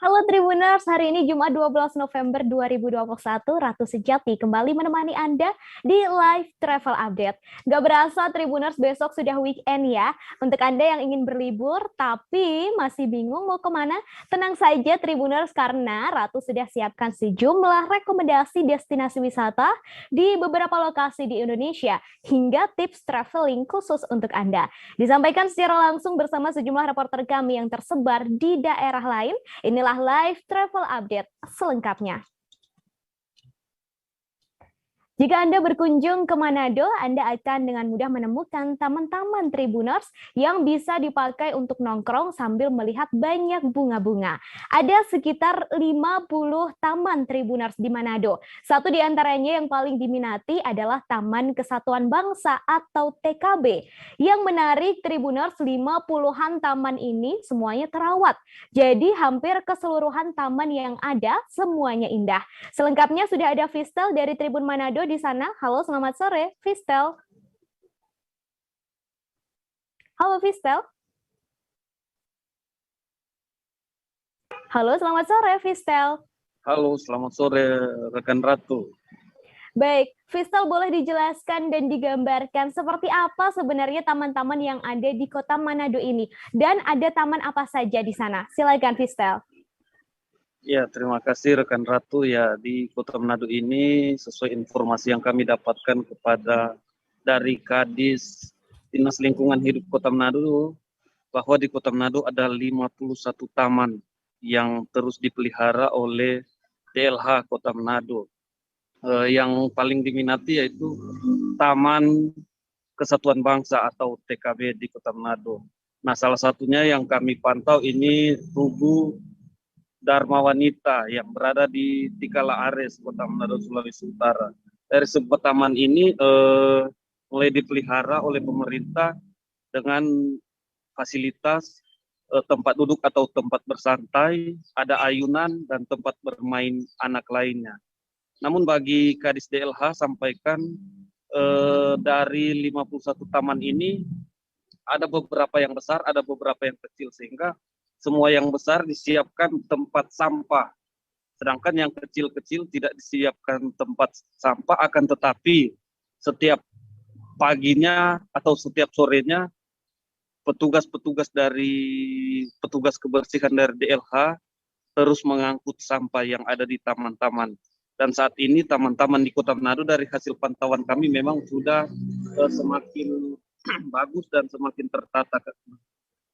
Halo Tribuners, hari ini Jumat 12 November 2021, Ratu Sejati kembali menemani Anda di Live Travel Update. Gak berasa Tribuners, besok sudah weekend ya. Untuk Anda yang ingin berlibur tapi masih bingung mau kemana, tenang saja Tribuners karena Ratu sudah siapkan sejumlah rekomendasi destinasi wisata di beberapa lokasi di Indonesia hingga tips traveling khusus untuk Anda. Disampaikan secara langsung bersama sejumlah reporter kami yang tersebar di daerah lain. Inilah Live Travel Update selengkapnya. Jika Anda berkunjung ke Manado, Anda akan dengan mudah menemukan taman-taman Tribuners yang bisa dipakai untuk nongkrong sambil melihat banyak bunga-bunga. Ada sekitar 50 taman Tribuners di Manado. Satu di antaranya yang paling diminati adalah Taman Kesatuan Bangsa atau TKB. Yang menarik Tribuners, 50-an taman ini semuanya terawat. Jadi hampir keseluruhan taman yang ada semuanya indah. Selengkapnya sudah ada Vistel dari Tribun Manado di sana. Halo, selamat sore, Vistel. Halo, Vistel. Halo, selamat sore, Vistel. Halo, selamat sore rekan Ratu. Baik, Vistel boleh dijelaskan dan digambarkan seperti apa sebenarnya taman-taman yang ada di kota Manado ini? Dan ada taman apa saja di sana? Silakan, Vistel. Ya, terima kasih rekan Ratu. Ya, di Kota Manado ini sesuai informasi yang kami dapatkan dari Kadis Dinas Lingkungan Hidup Kota Manado, bahwa di Kota Manado ada 51 taman yang terus dipelihara oleh DLH Kota Manado. Yang paling diminati yaitu Taman Kesatuan Bangsa atau TKB di Kota Manado. Nah, salah satunya yang kami pantau ini Tugu Dharma Wanita yang berada di Tikala Ares, Kota Manado, Sulawesi Utara. Dari sebuah taman ini mulai dipelihara oleh pemerintah dengan fasilitas tempat duduk atau tempat bersantai, ada ayunan dan tempat bermain anak lainnya. Namun bagi Kadis DLH sampaikan dari 51 taman ini ada beberapa yang besar, ada beberapa yang kecil, sehingga semua yang besar disiapkan tempat sampah, sedangkan yang kecil-kecil tidak disiapkan tempat sampah, akan tetapi setiap paginya atau setiap sorenya petugas kebersihan dari DLH terus mengangkut sampah yang ada di taman-taman. Dan saat ini taman-taman di Kota Manado dari hasil pantauan kami memang sudah semakin bagus dan semakin tertata,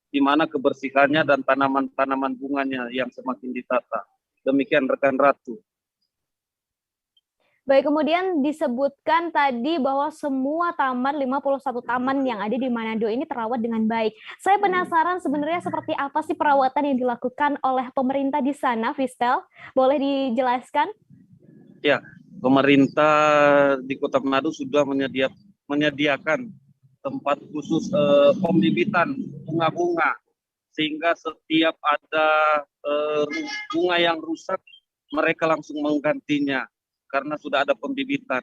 di mana kebersihannya dan tanaman-tanaman bunganya yang semakin ditata. Demikian rekan Ratu. Baik, kemudian disebutkan tadi bahwa semua taman, 51 taman yang ada di Manado ini terawat dengan baik. Saya penasaran sebenarnya seperti apa sih perawatan yang dilakukan oleh pemerintah di sana, Vistel? Boleh dijelaskan? Ya, pemerintah di Kota Manado sudah menyediakan tempat khusus pembibitan bunga-bunga, sehingga setiap ada bunga yang rusak, mereka langsung menggantinya karena sudah ada pembibitan.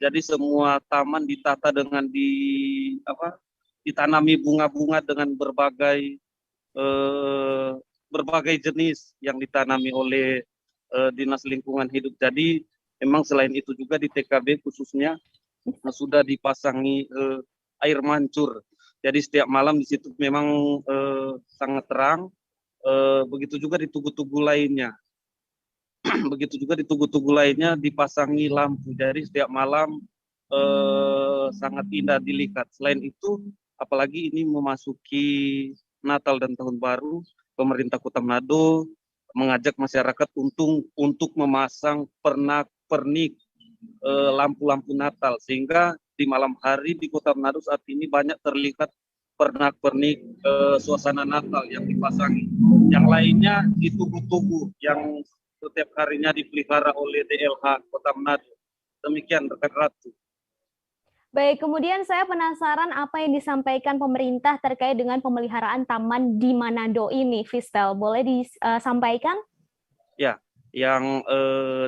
Jadi semua taman ditata dengan ditanami bunga-bunga dengan berbagai jenis yang ditanami oleh Dinas Lingkungan Hidup. Jadi memang selain itu juga di TKB khususnya sudah dipasangi air mancur. Jadi setiap malam di situ memang sangat terang. Begitu juga di tugu-tugu lainnya. Begitu juga di tugu-tugu lainnya dipasangi lampu. Jadi setiap malam sangat indah dilihat. Selain itu, apalagi ini memasuki Natal dan Tahun Baru, pemerintah Kota Manado mengajak masyarakat untuk memasang pernak-pernik lampu-lampu Natal, sehingga di malam hari di Kota Manado saat ini banyak terlihat pernak-pernik suasana Natal yang dipasangi. Yang lainnya di tugu-tugu yang setiap harinya dipelihara oleh DLH Kota Manado. Demikian rekan Ratu. Baik, kemudian saya penasaran apa yang disampaikan pemerintah terkait dengan pemeliharaan taman di Manado ini, Vistel. Boleh disampaikan? Ya, yang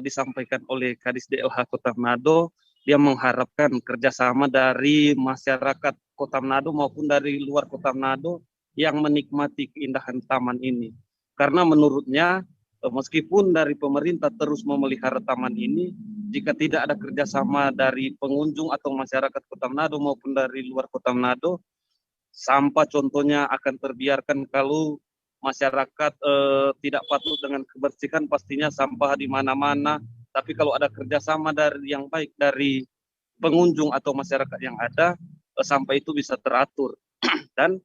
disampaikan oleh Kadis DLH Kota Manado, dia mengharapkan kerjasama dari masyarakat Kota Manado maupun dari luar Kota Manado yang menikmati keindahan taman ini. Karena menurutnya meskipun dari pemerintah terus memelihara taman ini, jika tidak ada kerjasama dari pengunjung atau masyarakat Kota Manado maupun dari luar Kota Manado, sampah contohnya akan terbiarkan. Kalau masyarakat tidak patuh dengan kebersihan, pastinya sampah di mana-mana. Tapi kalau ada kerjasama dari yang baik dari pengunjung atau masyarakat yang ada, sampah itu bisa teratur. Dan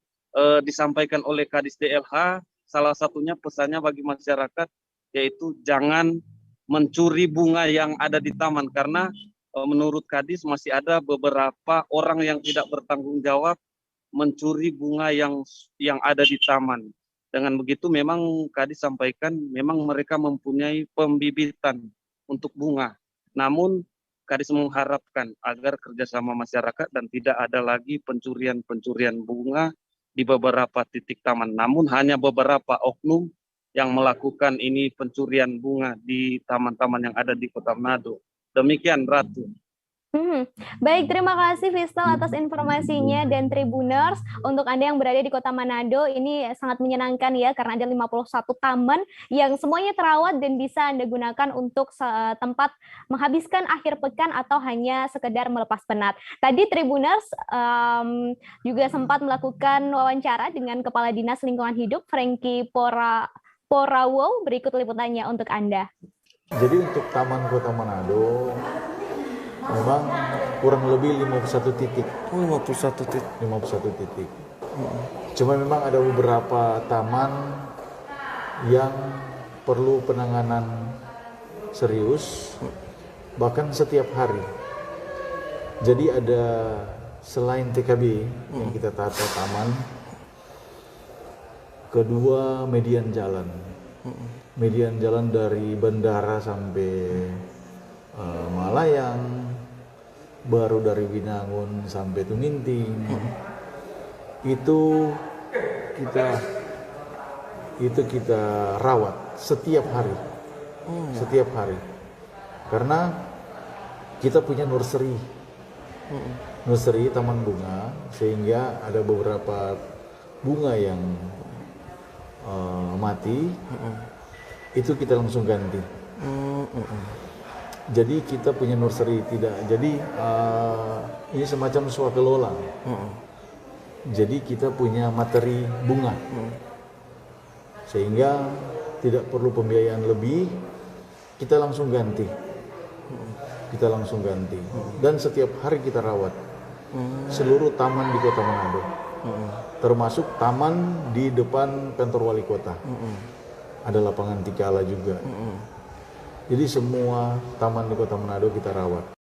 disampaikan oleh Kadis DLH, salah satunya pesannya bagi masyarakat yaitu jangan mencuri bunga yang ada di taman, karena menurut Kadis masih ada beberapa orang yang tidak bertanggung jawab mencuri bunga yang ada di taman. Dengan begitu memang Kadis sampaikan memang mereka mempunyai pembibitan untuk bunga. Namun Kadis mengharapkan agar kerjasama masyarakat dan tidak ada lagi pencurian-pencurian bunga di beberapa titik taman. Namun hanya beberapa oknum yang melakukan ini pencurian bunga di taman-taman yang ada di Kota Manado. Demikian, Ratu. Baik, terima kasih Fistal atas informasinya, dan Tribuners, untuk Anda yang berada di Kota Manado, ini sangat menyenangkan ya, karena ada 51 taman yang semuanya terawat dan bisa Anda gunakan untuk tempat menghabiskan akhir pekan atau hanya sekedar melepas penat. Tadi Tribuners juga sempat melakukan wawancara dengan Kepala Dinas Lingkungan Hidup, Frankie Porawo. Berikut liputannya untuk Anda. Jadi untuk Taman Kota Manado memang kurang lebih 51 titik. 51 titik. 51 titik. Cuma memang ada beberapa taman yang perlu penanganan serius, bahkan setiap hari. Jadi ada selain TKB yang kita tata taman, kedua median jalan. Median jalan dari bandara sampai Malayang, baru dari Binangun sampai Tuminting, itu kita rawat setiap hari, karena kita punya nursery taman bunga, sehingga ada beberapa bunga yang mati, itu kita langsung ganti. Jadi kita punya nursery, jadi ini semacam swakelola. Jadi kita punya materi bunga, sehingga tidak perlu pembiayaan lebih, kita langsung ganti. Dan setiap hari kita rawat seluruh taman di Kota Manado, termasuk taman di depan kantor wali kota. Ada lapangan Tikala juga. Jadi semua taman di Kota Manado kita rawat.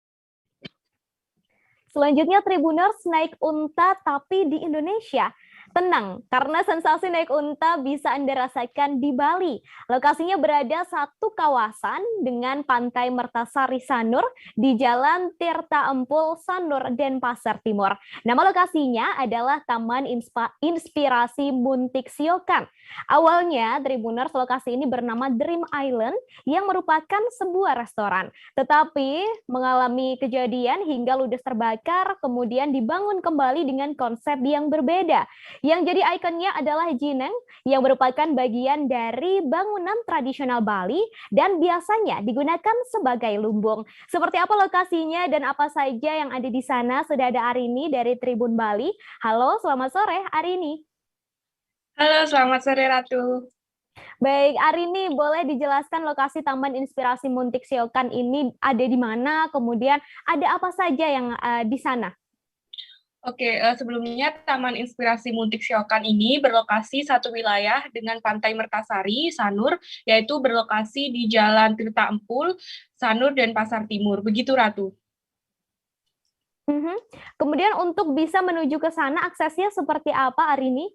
Selanjutnya Tribuners, naik unta tapi di Indonesia. Tenang, karena sensasi naik unta bisa Anda rasakan di Bali. Lokasinya berada satu kawasan dengan Pantai Mertasari Sanur di Jalan Tirta Empul, Sanur, Denpasar Timur. Nama lokasinya adalah Taman Inspirasi Muntik Siokan. Awalnya, Tribuners, lokasi ini bernama Dream Island yang merupakan sebuah restoran. Tetapi mengalami kejadian hingga ludes terbakar, kemudian dibangun kembali dengan konsep yang berbeda. Yang jadi ikonnya adalah jineng yang merupakan bagian dari bangunan tradisional Bali dan biasanya digunakan sebagai lumbung. Seperti apa lokasinya dan apa saja yang ada di sana, sudah ada Arini dari Tribun Bali. Halo, selamat sore Arini. Halo, selamat sore Ratu. Baik, Arini, boleh dijelaskan lokasi Taman Inspirasi Muntik Siokan ini ada di mana, kemudian ada apa saja yang di sana? Oke, sebelumnya Taman Inspirasi Muntik Siokan ini berlokasi satu wilayah dengan Pantai Mertasari, Sanur, yaitu berlokasi di Jalan Tirta Empul, Sanur, Denpasar Timur. Begitu, Ratu. Kemudian untuk bisa menuju ke sana, aksesnya seperti apa, Arini?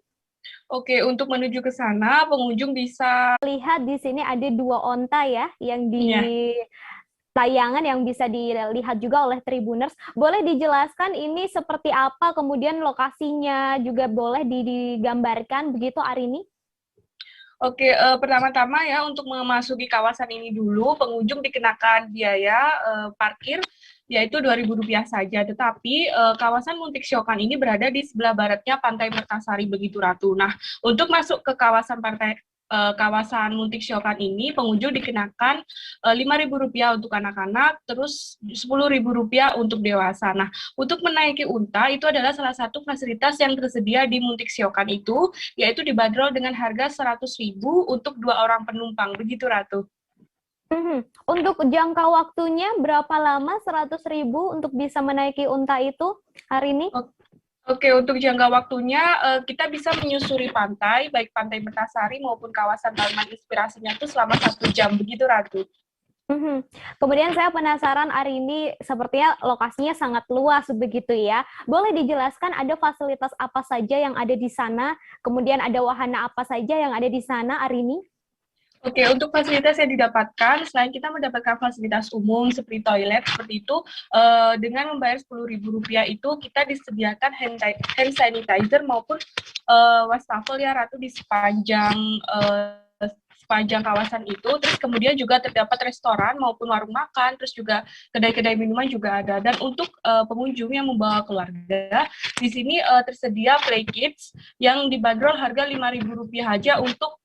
Oke, untuk menuju ke sana, pengunjung bisa lihat di sini ada 2 onta ya, yang di tayangan yang bisa dilihat juga oleh Tribuners. Boleh dijelaskan ini seperti apa, kemudian lokasinya juga boleh digambarkan begitu, Arini? Oke, pertama-tama ya untuk memasuki kawasan ini dulu, pengunjung dikenakan biaya parkir, yaitu Rp2.000 saja. Tetapi kawasan Muntik Siokan ini berada di sebelah baratnya Pantai Mertasari, begitu Ratu. Nah, untuk masuk ke kawasan kawasan Muntik Siokan ini pengunjung dikenakan Rp5.000 untuk anak-anak, terus Rp10.000 untuk dewasa. Nah, untuk menaiki unta itu adalah salah satu fasilitas yang tersedia di Muntik Siokan itu, yaitu dibanderol dengan harga Rp100.000 untuk 2 orang penumpang. Begitu, Ratu. Untuk jangka waktunya berapa lama 100.000 untuk bisa menaiki unta itu hari ini? Oke, untuk jangka waktunya kita bisa menyusuri pantai, baik Pantai Mertasari maupun kawasan Taman Inspirasinya itu selama 1 jam. Begitu, Ratu. Kemudian saya penasaran hari ini sepertinya lokasinya sangat luas begitu ya. Boleh dijelaskan ada fasilitas apa saja yang ada di sana, kemudian ada wahana apa saja yang ada di sana hari ini? Oke, untuk fasilitas yang didapatkan, selain kita mendapatkan fasilitas umum seperti toilet, seperti itu, dengan membayar Rp10.000 itu, kita disediakan hand sanitizer maupun wastafel ya, Ratu, di sepanjang kawasan itu. Terus kemudian juga terdapat restoran maupun warung makan, terus juga kedai-kedai minuman juga ada. Dan untuk pengunjung yang membawa keluarga, di sini tersedia play kids yang dibanderol harga Rp5.000 aja untuk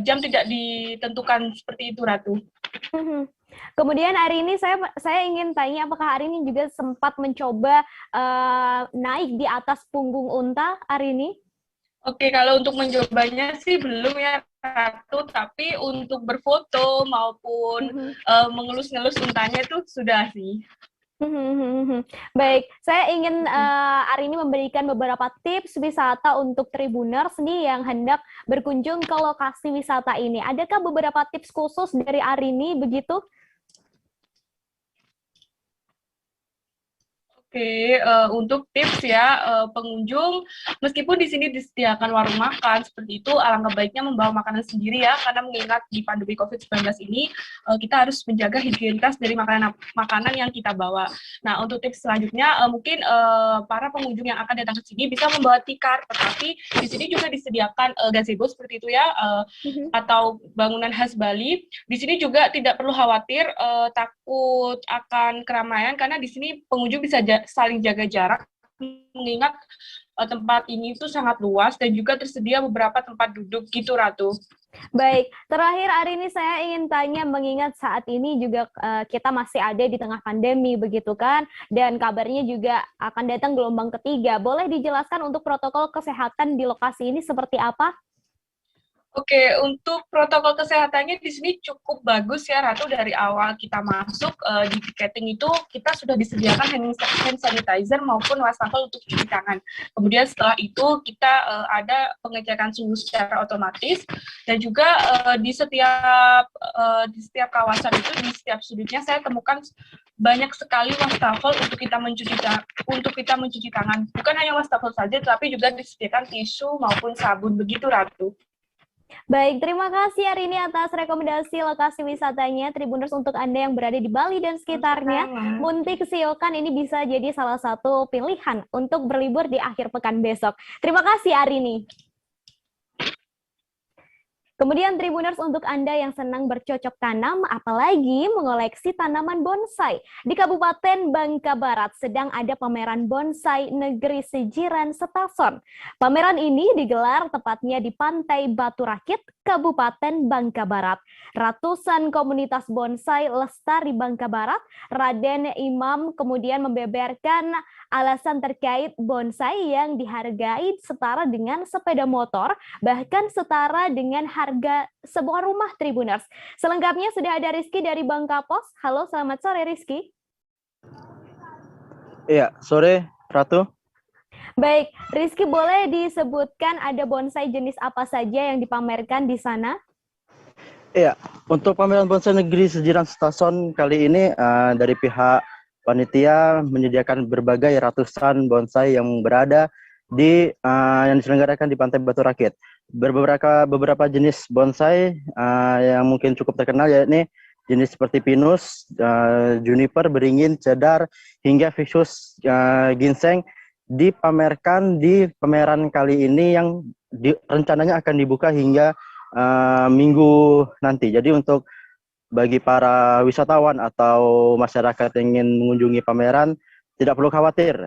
jam tidak ditentukan seperti itu, Ratu. Kemudian hari ini saya ingin tanya apakah hari ini juga sempat mencoba naik di atas punggung unta hari ini? Oke, kalau untuk mencobanya sih belum ya, Ratu, tapi untuk berfoto maupun mengelus-ngelus untanya itu sudah sih. Baik, saya ingin hari ini memberikan beberapa tips wisata untuk Tribuners nih yang hendak berkunjung ke lokasi wisata ini. Adakah beberapa tips khusus dari Arini begitu? Oke, untuk tips ya, pengunjung, meskipun di sini disediakan warung makan, seperti itu, alangkah baiknya membawa makanan sendiri ya, karena mengingat di pandemi COVID-19 ini, kita harus menjaga higienitas dari makanan yang kita bawa. Nah, untuk tips selanjutnya, mungkin para pengunjung yang akan datang ke sini bisa membawa tikar, tetapi di sini juga disediakan gazebo seperti itu ya, atau bangunan khas Bali. Di sini juga tidak perlu khawatir takut akan keramaian, karena di sini pengunjung bisa saling jaga jarak, mengingat tempat ini itu sangat luas dan juga tersedia beberapa tempat duduk gitu, Ratu. Baik, terakhir hari ini saya ingin tanya mengingat saat ini juga kita masih ada di tengah pandemi begitu kan, dan kabarnya juga akan datang gelombang ketiga. Boleh dijelaskan untuk protokol kesehatan di lokasi ini seperti apa? Oke, untuk protokol kesehatannya di sini cukup bagus ya, Ratu. Dari awal kita masuk di tiketing itu kita sudah disediakan hand sanitizer maupun wastafel untuk cuci tangan. Kemudian setelah itu kita ada pengecekan suhu secara otomatis, dan juga di setiap kawasan itu, di setiap sudutnya saya temukan banyak sekali wastafel untuk kita mencuci tangan. Bukan hanya wastafel saja, tapi juga disediakan tisu maupun sabun. Begitu, Ratu. Baik, terima kasih hari ini atas rekomendasi lokasi wisatanya Tribuners untuk Anda yang berada di Bali dan sekitarnya. Muntik Siokan ini bisa jadi salah satu pilihan untuk berlibur di akhir pekan besok. Terima kasih hari ini. Kemudian Tribuners untuk Anda yang senang bercocok tanam, apalagi mengoleksi tanaman bonsai. Di Kabupaten Bangka Barat sedang ada pameran bonsai Negeri Sejiram Setason. Pameran ini digelar tepatnya di Pantai Batu Rakit, Kabupaten Bangka Barat. Ratusan komunitas bonsai lestari Bangka Barat, Raden Imam kemudian membeberkan alasan terkait bonsai yang dihargai setara dengan sepeda motor, bahkan setara dengan harga sebuah rumah Tribuners. Selengkapnya sudah ada Rizky dari Bangka Pos. Halo, selamat sore Rizky. Iya, sore Ratu. Baik, Rizky boleh disebutkan ada bonsai jenis apa saja yang dipamerkan di sana? Iya, untuk pameran bonsai Negeri Sejiram Setason kali ini dari pihak panitia menyediakan berbagai ratusan bonsai yang berada di yang diselenggarakan di Pantai Batu Rakit. Beberapa jenis bonsai yang mungkin cukup terkenal yakni jenis seperti pinus, juniper, beringin, cedar, hingga ficus ginseng dipamerkan di pameran kali ini yang rencananya akan dibuka hingga minggu nanti. Jadi untuk bagi para wisatawan atau masyarakat yang ingin mengunjungi pameran tidak perlu khawatir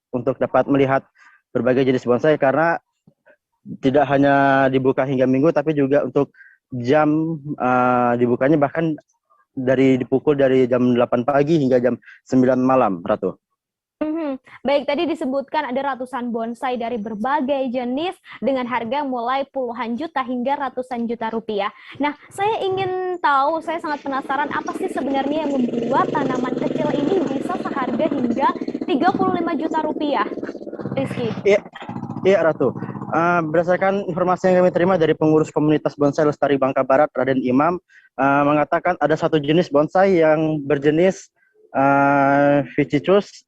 untuk dapat melihat berbagai jenis bonsai, karena tidak hanya dibuka hingga Minggu, tapi juga untuk jam dibukanya bahkan dipukul dari jam 8 pagi hingga jam 9 malam, Ratu. Baik, tadi disebutkan ada ratusan bonsai dari berbagai jenis dengan harga mulai puluhan juta hingga ratusan juta rupiah. Nah, saya ingin tahu, saya sangat penasaran apa sih sebenarnya yang membuat tanaman kecil ini bisa seharga hingga 35 juta rupiah, Rizky? Iya, Ratu. Berdasarkan informasi yang kami terima dari pengurus komunitas bonsai Lestari Bangka Barat, Raden Imam, mengatakan ada satu jenis bonsai yang berjenis Ficus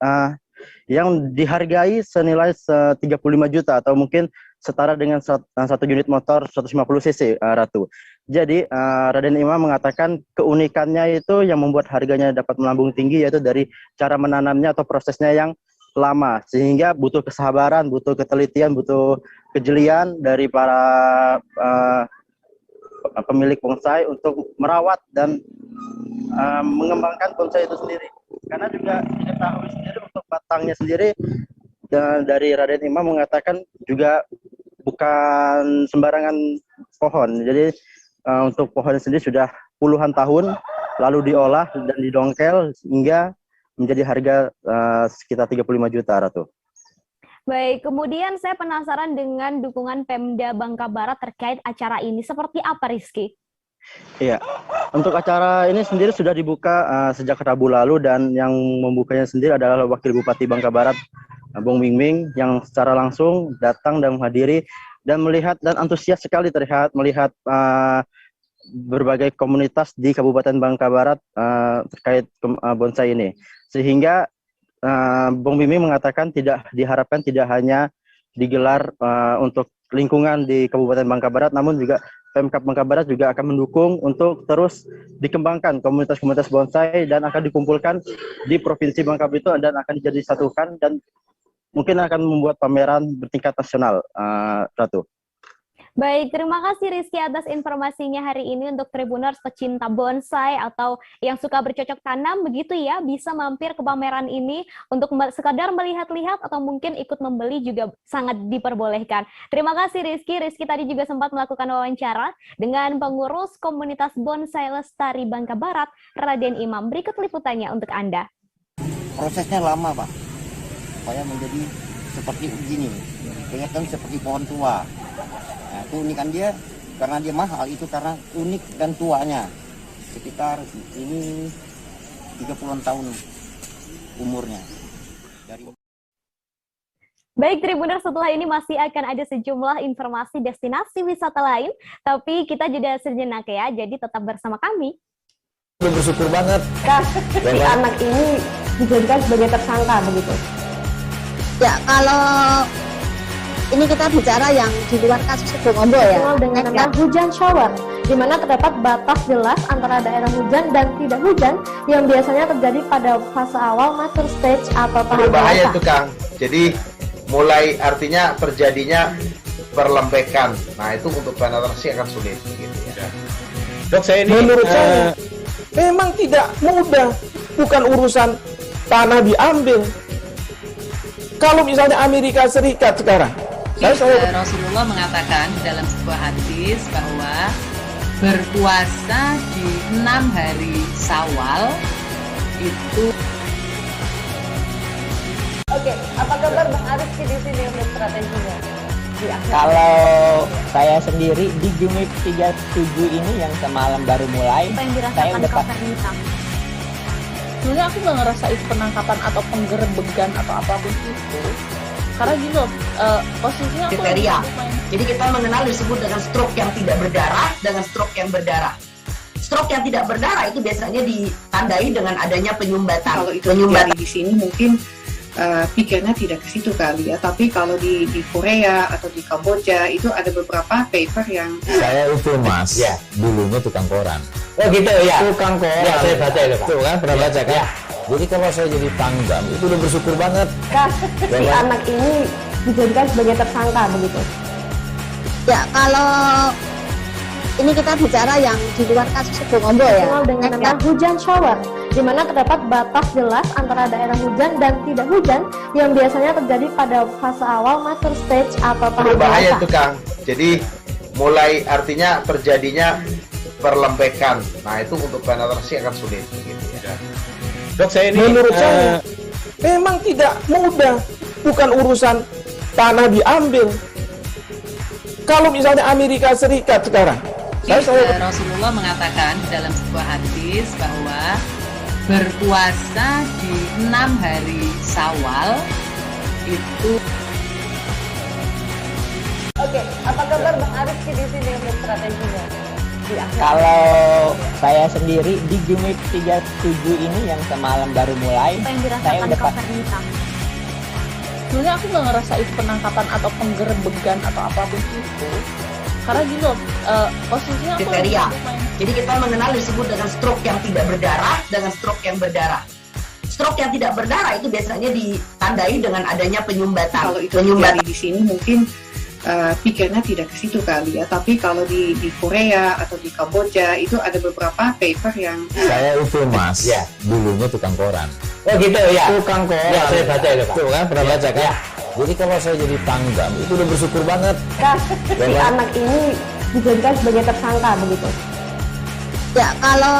yang dihargai senilai 35 juta atau mungkin setara dengan satu unit motor 150 cc, Ratu. Jadi Raden Imam mengatakan keunikannya itu yang membuat harganya dapat melambung tinggi yaitu dari cara menanamnya atau prosesnya yang lama, sehingga butuh kesabaran, butuh ketelitian, butuh kejelian dari para pemilik bonsai untuk merawat dan mengembangkan bonsai itu sendiri. Karena juga diketahui sendiri untuk batangnya sendiri dari Raden Imam mengatakan juga bukan sembarangan pohon. Jadi untuk pohon sendiri sudah puluhan tahun lalu diolah dan didongkel hingga menjadi harga sekitar 35 juta, Ratu. Baik, kemudian saya penasaran dengan dukungan Pemda Bangka Barat terkait acara ini. Seperti apa, Rizky? Iya, untuk acara ini sendiri sudah dibuka sejak Rabu lalu dan yang membukanya sendiri adalah Wakil Bupati Bangka Barat, Bung Mingming, yang secara langsung datang dan menghadiri dan melihat dan antusias sekali melihat berbagai komunitas di Kabupaten Bangka Barat terkait bonsai ini. Sehingga Bung Mingming mengatakan diharapkan tidak hanya digelar untuk lingkungan di Kabupaten Bangka Barat, namun juga Pemkab Bangka Barat juga akan mendukung untuk terus dikembangkan komunitas-komunitas bonsai dan akan dikumpulkan di Provinsi Bangka Belitung dan akan dijadi satukan dan mungkin akan membuat pameran bertingkat nasional, Ratu. Baik, terima kasih Rizky atas informasinya hari ini. Untuk Tribuners pecinta bonsai atau yang suka bercocok tanam begitu ya, bisa mampir ke pameran ini untuk sekadar melihat-lihat atau mungkin ikut membeli juga sangat diperbolehkan. Terima kasih Rizky. Rizky tadi juga sempat melakukan wawancara dengan pengurus komunitas bonsai Lestari Bangka Barat, Raden Imam. Berikut liputannya untuk Anda. Prosesnya lama, Pak, supaya menjadi seperti begini, kelihatan seperti pohon tua. Nah, keunikan dia karena dia mahal itu karena unik dan tuanya. Sekitar ini 30-an tahun umurnya. Baik Tribuners, setelah ini masih akan ada sejumlah informasi destinasi wisata lain, tapi kita jeda sejenak ya, jadi tetap bersama kami. Bersyukur banget. Kak, si anak ini dijadikan sebagai tersangka begitu. Ya, kalau ini kita bicara yang di luar kasus Kebun Ombok ya. Dengan nama hujan shower, di mana terdapat batas jelas antara daerah hujan dan tidak hujan yang biasanya terjadi pada fase awal mature stage atau tahap berbahaya tuh Kang. Jadi mulai artinya terjadinya perlembekan. Nah itu untuk penetrasi akan sulit gitu ya. Dok, saya ini menurut saya memang tidak mudah, bukan urusan tanah diambil. Kalau misalnya Amerika Serikat sekarang, Rasulullah mengatakan dalam sebuah hadis bahwa berpuasa di 6 hari Syawal itu. Oke, apa kabar Bang Arif di sini untuk strateginya? Kalau saya sendiri di Jumip 37 ini yang semalam baru mulai, saya udah sebenarnya aku nggak ngerasa itu penangkapan atau penggerebegan atau apapun itu. Karena gini loh, posisinya aku kriteria. Jadi kita mengenal disebut dengan stroke yang tidak berdarah dengan stroke yang berdarah. Stroke yang tidak berdarah itu biasanya ditandai dengan adanya penyumbatan. Kalau itu terjadi di sini mungkin pikirnya tidak ke situ kali ya. Tapi kalau di Korea atau di Kamboja itu ada beberapa paper yang saya itu Mas, ya, dulunya tukang koran. Oh gitu ya. Tukang koran. Ya, saya baca itu Pak. Tuh kan pernah baca kan? Ya. Jadi kalau saya jadi pangdam itu udah bersyukur banget. Kak, si anak ini dijadikan sebagai tersangka begitu. Ya, kalau ini kita bicara yang di luar kasus Kebun Ombok ya. Dengan nama hujan shower, di mana terdapat batas jelas antara daerah hujan dan tidak hujan yang biasanya terjadi pada fase awal mature stage atau tahap berbahaya tuh Kang. Jadi mulai artinya terjadinya perlembekan. Nah itu untuk penetrasi akan sulit. Gitu ya. Dok, saya ini menurut saya memang tidak mudah, bukan urusan tanah diambil. Kalau misalnya Amerika Serikat sekarang, Rasulullah mengatakan dalam sebuah hadis bahwa berpuasa di 6 hari Syawal itu. Oke, apa kabar Bang Arif di sini untuk strateginya? Kalau saya sendiri di Jumit 37 ini yang semalam baru mulai, saya udah sebenarnya aku nggak ngerasa itu penangkapan atau penggerebegan atau apapun itu, karena gini loh, posisinya aku kriteria. Jadi kita mengenal disebut dengan stroke yang tidak berdarah dengan stroke yang berdarah. Stroke yang tidak berdarah itu biasanya ditandai dengan adanya penyumbatan. Kalau itu terjadi di sini mungkin pikirnya tidak ke situ kali ya, tapi kalau di Korea atau di Kamboja itu ada beberapa paper yang saya itu mas, ya dulunya tukang koran. Oh gitu ya, Tukang koran. Ya, saya baca itu Pak. Tuh kan pernah baca kan? Jadi kalau saya jadi Pangdam itu udah bersyukur banget. Si anak ini dijadikan sebagai tersangka begitu. Ya kalau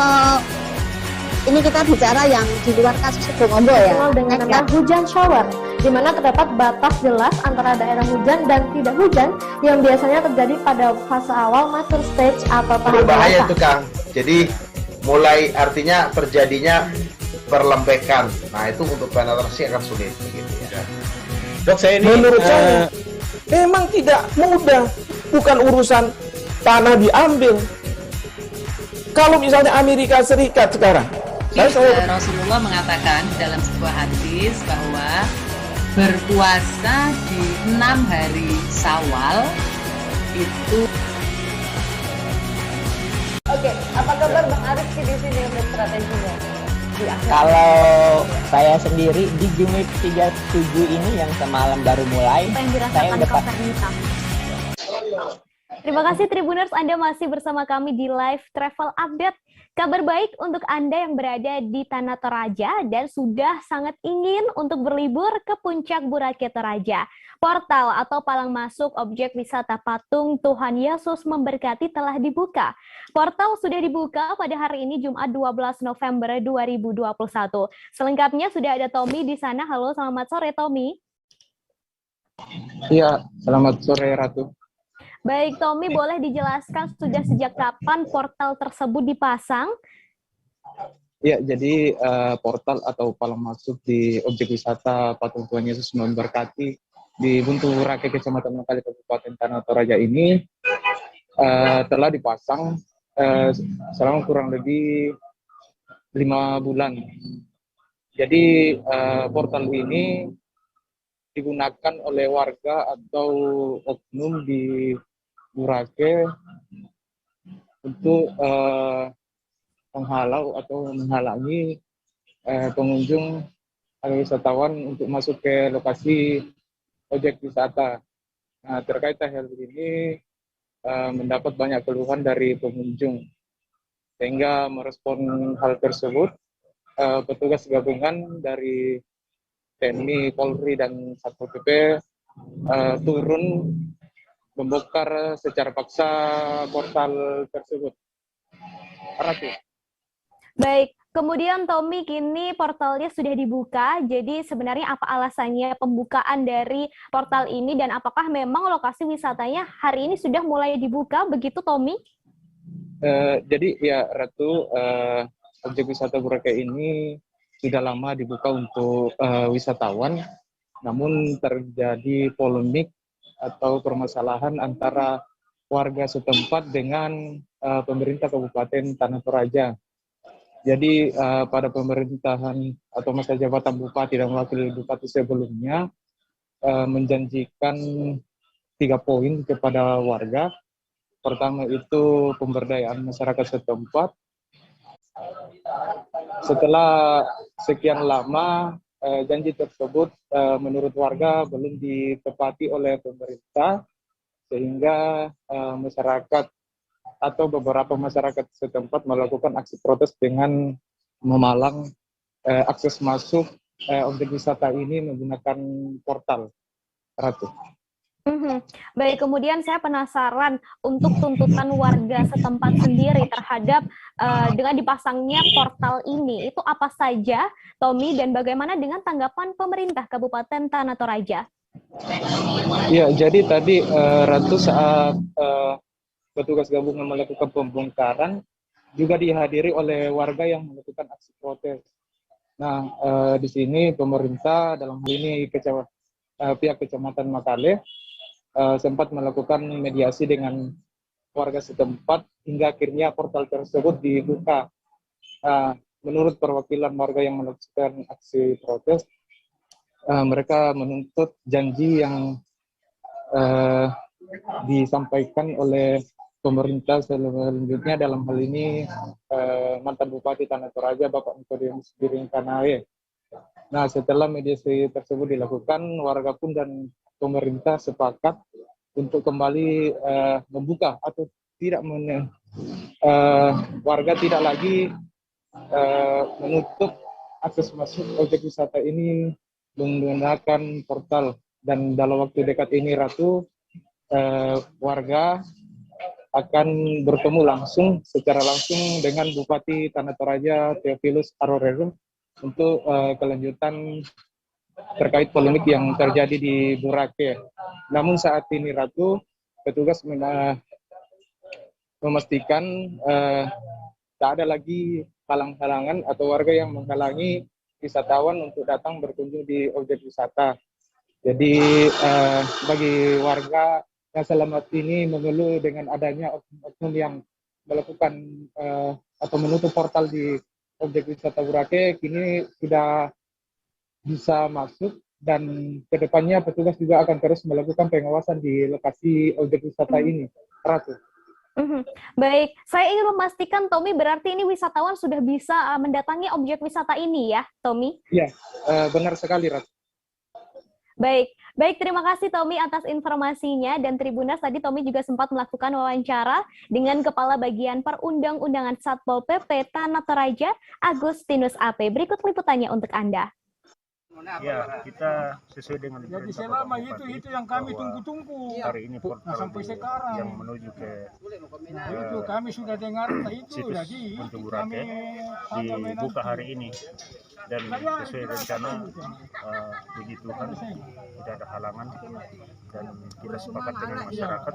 ini kita bicara yang di luar kasus Situbondo ya, dengan nama hujan shower, di mana terdapat batas jelas antara daerah hujan dan tidak hujan yang biasanya terjadi pada fase awal mature stage atau tahap berbahaya dewasa. itu Kang. Jadi mulai artinya terjadinya perlembekan. Nah itu untuk penetrasi akan sulit. Gitu ya. Dok, saya ini menurut saya memang tidak mudah, bukan urusan tanah diambil. Kalau misalnya Amerika Serikat sekarang, Rasulullah mengatakan dalam sebuah hadis bahwa berpuasa di 6 hari Syawal itu. Oke, apa kabar Bang Arif di sini untuk strateginya? Kalau saya sendiri di Jumit 37 ini yang semalam baru mulai, saya udah Terima kasih Tribuners, Anda masih bersama kami di Live Travel Update. Kabar baik untuk Anda yang berada di Tanah Toraja dan sudah sangat ingin untuk berlibur ke Puncak Boracay Toraja. Portal atau palang masuk objek wisata patung Tuhan Yesus Memberkati telah dibuka. Portal sudah dibuka pada hari ini Jumat 12 November 2021. Selengkapnya sudah ada Tommy di sana. Halo, selamat sore Tommy. Iya, selamat sore Ratu. Baik, Tommy, boleh dijelaskan sudah sejak kapan portal tersebut dipasang? Ya, jadi portal atau palang masuk di objek wisata patung Tuhan Yesus Memberkati di Buntu Boracay, Kecamatan Mangkali, Kabupaten Tanah Toraja ini telah dipasang selama kurang lebih 5 bulan. Jadi portal ini digunakan oleh warga atau oknum di Boracay untuk menghalau atau menghalangi pengunjung atau wisatawan untuk masuk ke lokasi objek wisata. Nah, terkait hal ini mendapat banyak keluhan dari pengunjung, sehingga merespon hal tersebut petugas gabungan dari TNI, Polri, dan Satpol PP turun membongkar secara paksa portal tersebut. Ratu. Baik, kemudian Tommy, kini portalnya sudah dibuka, jadi sebenarnya apa alasannya pembukaan dari portal ini dan apakah memang lokasi wisatanya hari ini sudah mulai dibuka, begitu Tommy? Jadi ya Ratu, objek wisata Boracay ini sudah lama dibuka untuk wisatawan, namun terjadi polemik atau permasalahan antara warga setempat dengan pemerintah Kabupaten Tanah Toraja. Jadi pada pemerintahan atau masa jabatan Bupati dan Wakil Bupati sebelumnya menjanjikan 3 poin kepada warga. Pertama itu pemberdayaan masyarakat setempat. Setelah sekian lama janji tersebut menurut warga belum ditepati oleh pemerintah, sehingga masyarakat atau beberapa masyarakat setempat melakukan aksi protes dengan memalang akses masuk objek wisata ini menggunakan portal. Ratu. Baik, kemudian saya penasaran untuk tuntutan warga setempat sendiri terhadap dengan dipasangnya portal ini, itu apa saja, Tommy, dan bagaimana dengan tanggapan pemerintah Kabupaten Tanah Toraja? Ya, jadi tadi Ratu saat petugas gabungan melakukan pembongkaran juga dihadiri oleh warga yang melakukan aksi protes. Nah, di sini pemerintah dalam hal ini pihak Kecamatan Makale sempat melakukan mediasi dengan warga setempat hingga akhirnya portal tersebut dibuka. Menurut perwakilan warga yang melakukan aksi protes, mereka menuntut janji yang disampaikan oleh pemerintah selanjutnya, dalam hal ini mantan Bupati Tanah Toraja Bapak Nikodemus Giring Kanae. Nah, setelah mediasi tersebut dilakukan, warga pun dan pemerintah sepakat untuk kembali membuka atau tidak warga tidak lagi menutup akses masuk objek wisata ini menggunakan portal, dan dalam waktu dekat ini Ratu, warga akan bertemu secara langsung dengan Bupati Tanah Toraja Theophilus Arorerum untuk kelanjutan terkait polemik yang terjadi di Boracay. Namun saat ini Ratu, petugas memastikan tak ada lagi halang-halangan atau warga yang menghalangi wisatawan untuk datang berkunjung di objek wisata. Jadi bagi warga yang selama ini mengeluh dengan adanya oknum yang melakukan atau menutup portal di objek wisata Boracay, kini sudah bisa masuk, dan kedepannya petugas juga akan terus melakukan pengawasan di lokasi objek wisata ini. Ratu. Baik, saya ingin memastikan, Tommy, berarti ini wisatawan sudah bisa mendatangi objek wisata ini ya, Tommy? Iya, benar sekali, Ratu. Baik, terima kasih Tommy atas informasinya, dan Tribuners, tadi Tommy juga sempat melakukan wawancara dengan Kepala Bagian Perundang-undangan Satpol PP Tanah Toraja, Agustinus AP. Berikut liputannya untuk Anda. Ya, kita sesuai dengan jadi selama itu yang kami tunggu-tunggu hari ini portal sampai sekarang yang menuju ke itu kami sudah dengar itu, jadi kami dibuka hari ini, dan sesuai rencana puji Tuhan tidak ada halangan, dan kita sepakat dengan masyarakat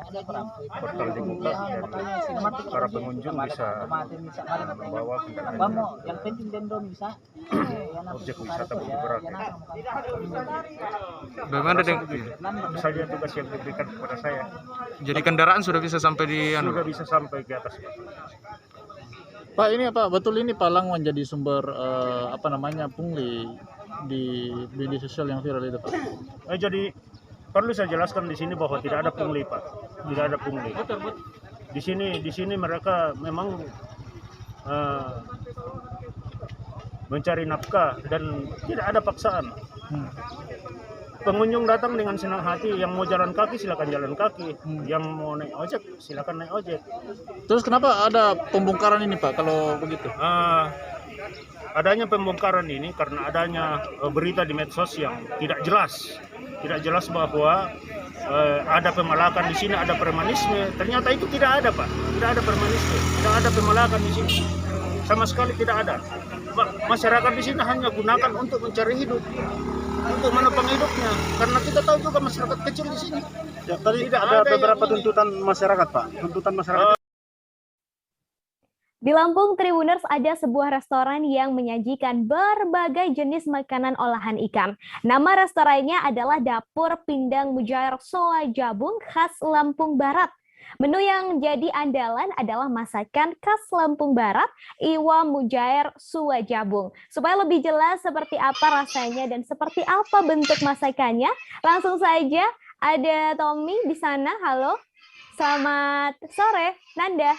portal dibuka dan para pengunjung bisa membawa kendaraan yang penting dendom bisa objek wisata Boracay. Bagaimana dengan saja tugas yang diberikan kepada saya? Jadi kendaraan sudah bisa sampai di sudah bisa sampai ke atas. Pak, ini apa betul ini palang menjadi sumber pungli di media sosial yang viral itu, Pak? Jadi perlu saya jelaskan di sini bahwa tidak ada pungli, Pak. Tidak ada pungli. Di sini mereka memang mencari nafkah dan tidak ada paksaan. Pengunjung datang dengan senang hati, yang mau jalan kaki silakan jalan kaki, yang mau naik ojek silakan naik ojek. Terus kenapa ada pembongkaran ini, Pak, kalau begitu? Adanya pembongkaran ini karena adanya berita di medsos yang tidak jelas bahwa ada pemalakan di sini, ada premanisme. Ternyata itu tidak ada, Pak. Tidak ada premanisme, tidak ada pemalakan di sini. Sama sekali tidak ada. Masyarakat di sini hanya gunakan untuk mencari hidup, untuk menopang hidupnya. Karena kita tahu juga masyarakat kecil di sini. Ya, tadi tidak ada beberapa tuntutan masyarakat, Pak. Tuntutan masyarakat. Di Lampung, Tribuners, ada sebuah restoran yang menyajikan berbagai jenis makanan olahan ikan. Nama restorannya adalah Dapur Pindang Mujair Soa Jabung khas Lampung Barat. Menu yang jadi andalan adalah masakan khas Lampung Barat, Iwa Mujair Suwa Jabung. Supaya lebih jelas seperti apa rasanya dan seperti apa bentuk masakannya, langsung saja ada Tommy di sana. Halo, selamat sore, Nanda.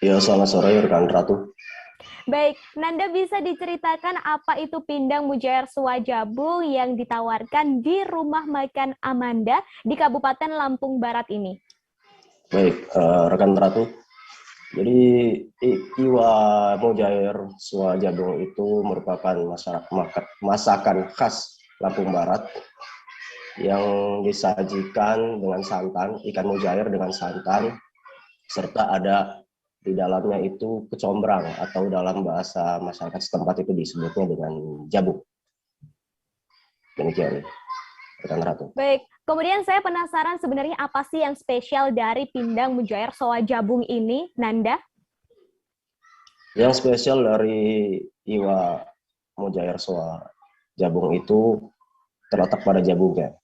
Ya, selamat sore rekan Ratu. Baik, Nanda bisa diceritakan apa itu Pindang Mujair Suwa Jabung yang ditawarkan di Rumah Makan Amanda di Kabupaten Lampung Barat ini? Baik, rekan Ratu. Jadi Iwa Mujair Suwa Jabung itu merupakan masakan khas Lampung Barat yang disajikan dengan santan, ikan mujair dengan santan, serta ada di dalamnya itu kecombrang atau dalam bahasa masyarakat setempat itu disebutnya dengan jabung. Demikian, rekan Ratu. Baik, kemudian saya penasaran sebenarnya apa sih yang spesial dari pindang mujair soa jabung ini, Nanda? Yang spesial dari iwa mujair soa jabung itu terletak pada jabungnya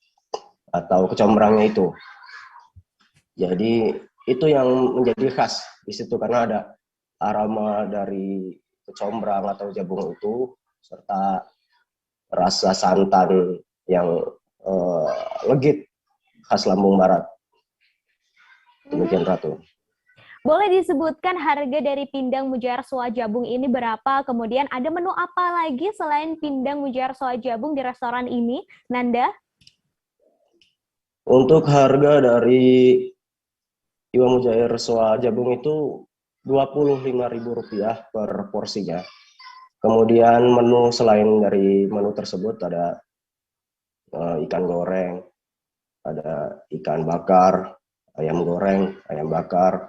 atau kecombrangnya itu. Jadi itu yang menjadi khas di situ karena ada aroma dari kecombrang atau jabung itu serta rasa santan yang legit khas Lampung Barat. Demikian Ratu. Boleh disebutkan harga dari pindang mujair soa jabung ini berapa? Kemudian ada menu apa lagi selain pindang mujair soa jabung di restoran ini, Nanda? Untuk harga dari iwa mujair soa jabung itu Rp25.000 per porsinya. Kemudian menu selain dari menu tersebut ada ikan goreng, ada ikan bakar, ayam goreng, ayam bakar,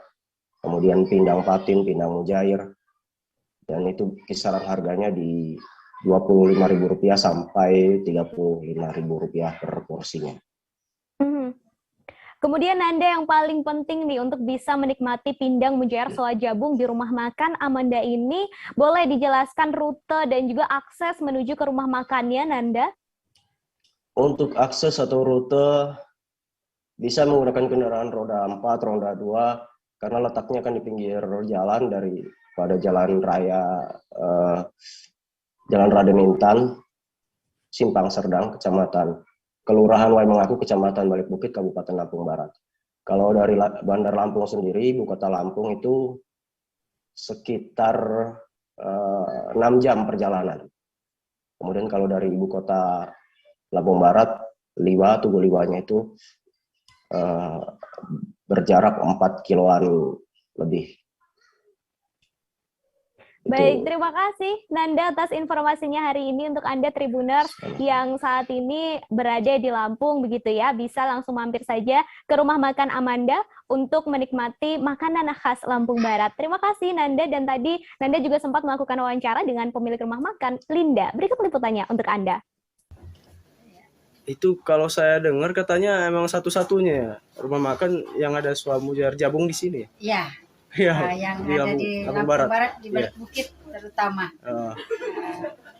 kemudian pindang patin, pindang mujair, dan itu kisaran harganya di Rp25.000 sampai Rp35.000 per porsinya. Kemudian Nanda, yang paling penting nih untuk bisa menikmati pindang mujair soa jabung di rumah makan Amanda ini, boleh dijelaskan rute dan juga akses menuju ke rumah makannya, Nanda? Untuk akses atau rute bisa menggunakan kendaraan roda 4, roda 2, karena letaknya kan di pinggir jalan pada jalan raya Jalan Raden Intan, Simpang Serdang, Kecamatan Kelurahan Waimengaku, Kecamatan Balik Bukit, Kabupaten Lampung Barat. Kalau dari Bandar Lampung sendiri, ibu kota Lampung itu sekitar 6 jam perjalanan. Kemudian kalau dari ibu kota Lampung Barat, Tugu Liwanya itu berjarak 4 kiloan lebih. Baik, terima kasih Nanda atas informasinya hari ini untuk Anda Tribuners yang saat ini berada di Lampung begitu ya. Bisa langsung mampir saja ke rumah makan Amanda untuk menikmati makanan khas Lampung Barat. Terima kasih Nanda, dan tadi Nanda juga sempat melakukan wawancara dengan pemilik rumah makan, Linda. Berikut liputannya untuk Anda. Itu kalau saya dengar katanya emang satu-satunya rumah makan yang ada soa mujair jabung di sini. Iya. Ya, yang di ada di Lampung Barat di Balik Bukit terutama.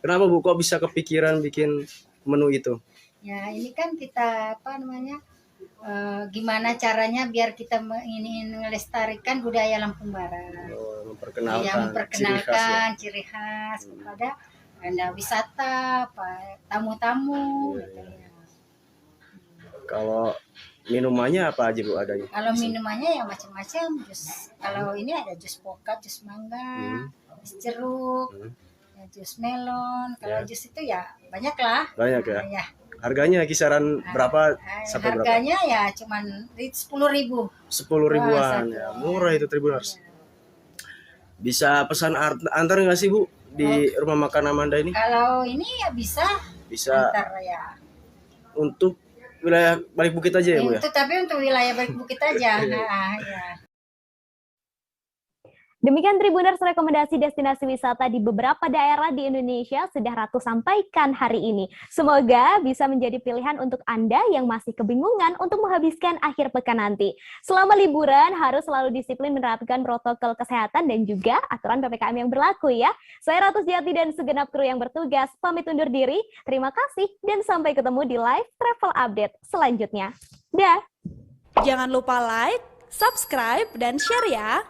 Kenapa Bu kok bisa kepikiran bikin menu itu? Ya ini kan kita gimana caranya biar kita ingin melestarikan budaya Lampung Barat. Memperkenalkan ciri khas kepada Anda wisata, tamu-tamu. Kalau minumannya apa aja Bu adanya? Kalau minumannya ya macam-macam, jus. Kalau ini ada jus pokat, jus mangga, jus jeruk, jus melon. Kalau jus itu ya banyak lah. Banyak ya? Ya. Harganya kisaran berapa sampai berapa? Harganya ya cuman 10.000. 10.000-an ya, murah itu Tribuners. Bisa pesan antar nggak sih Bu di rumah makan Amanda ini? Kalau ini ya bisa. Bisa. Antar ya. Untuk wilayah Balik Bukit aja ya Bu ya? Itu tapi untuk wilayah Balik Bukit aja. Nah, ya. Demikian Tribuners rekomendasi destinasi wisata di beberapa daerah di Indonesia sudah Ratu sampaikan hari ini. Semoga bisa menjadi pilihan untuk Anda yang masih kebingungan untuk menghabiskan akhir pekan nanti. Selama liburan harus selalu disiplin menerapkan protokol kesehatan dan juga aturan PPKM yang berlaku ya. Saya Ratu Sejati dan segenap kru yang bertugas pamit undur diri. Terima kasih dan sampai ketemu di live travel update selanjutnya. Dah. Jangan lupa like, subscribe, dan share ya.